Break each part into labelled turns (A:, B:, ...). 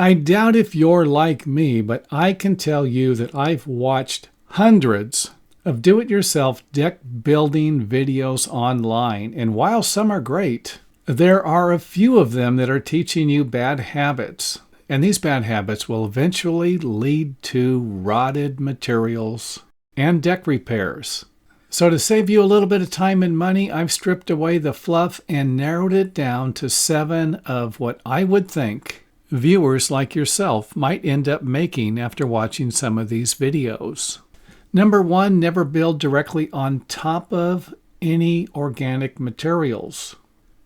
A: I doubt if you're like me, but I can tell you that I've watched hundreds of do-it-yourself deck building videos online, and while some are great, there are a few of them that are teaching you bad habits, and these bad habits will eventually lead to rotted materials and deck repairs. So to save you a little bit of time and money, I've stripped away the fluff and narrowed it down to 7 of what I would think viewers like yourself might end up making after watching some of these videos. Number 1, never build directly on top of any organic materials.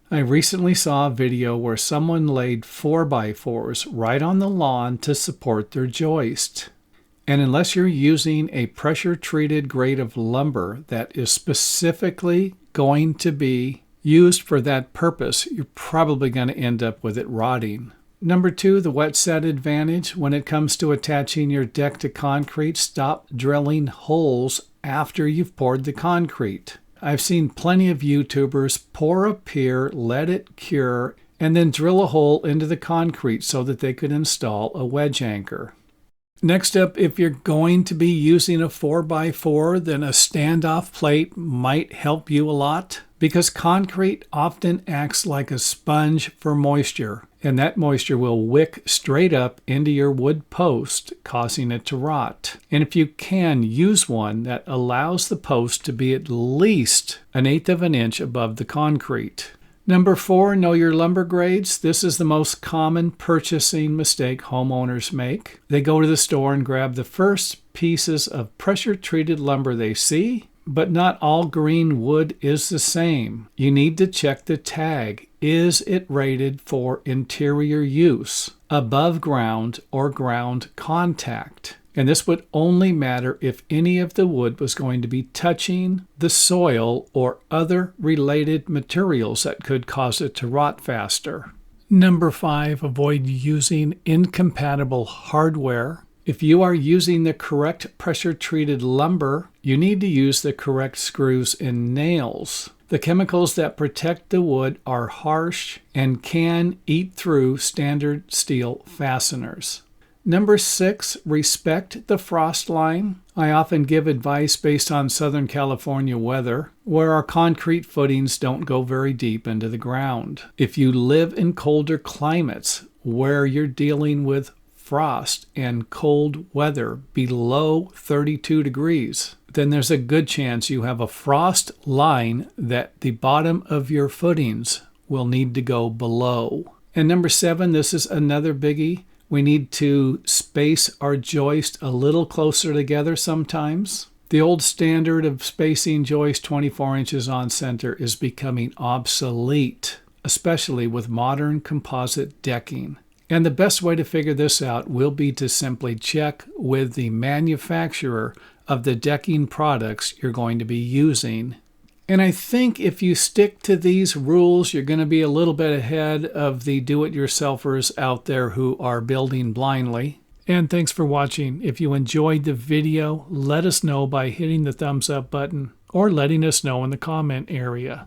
A: I recently saw a video where someone laid 4x4s right on the lawn to support their joist. And unless you're using a pressure-treated grade of lumber that is specifically going to be used for that purpose, you're probably going to end up with it rotting. Number 2, the wet set advantage. When it comes to attaching your deck to concrete, stop drilling holes after you've poured the concrete. I've seen plenty of YouTubers pour a pier, let it cure, and then drill a hole into the concrete so that they could install a wedge anchor. Next up, if you're going to be using a 4x4, then a standoff plate might help you a lot because concrete often acts like a sponge for moisture, and that moisture will wick straight up into your wood post, causing it to rot. And if you can, use one that allows the post to be at least 1/8 of an inch above the concrete. Number 4, know your lumber grades. This is the most common purchasing mistake homeowners make. They go to the store and grab the first pieces of pressure-treated lumber they see, but not all green wood is the same. You need to check the tag. Is it rated for interior use, above ground, or ground contact? And this would only matter if any of the wood was going to be touching the soil or other related materials that could cause it to rot faster. Number 5, avoid using incompatible hardware. If you are using the correct pressure-treated lumber, you need to use the correct screws and nails. The chemicals that protect the wood are harsh and can eat through standard steel fasteners. Number 6, respect the frost line. I often give advice based on Southern California weather, where our concrete footings don't go very deep into the ground. If you live in colder climates where you're dealing with frost and cold weather below 32 degrees, then there's a good chance you have a frost line that the bottom of your footings will need to go below. And number 7, this is another biggie. We need to space our joist a little closer together sometimes. The old standard of spacing joist 24 inches on center is becoming obsolete, especially with modern composite decking. And the best way to figure this out will be to simply check with the manufacturer of the decking products you're going to be using. And I think if you stick to these rules, you're going to be a little bit ahead of the do-it-yourselfers out there who are building blindly. And thanks for watching. If you enjoyed the video, let us know by hitting the thumbs up button or letting us know in the comment area.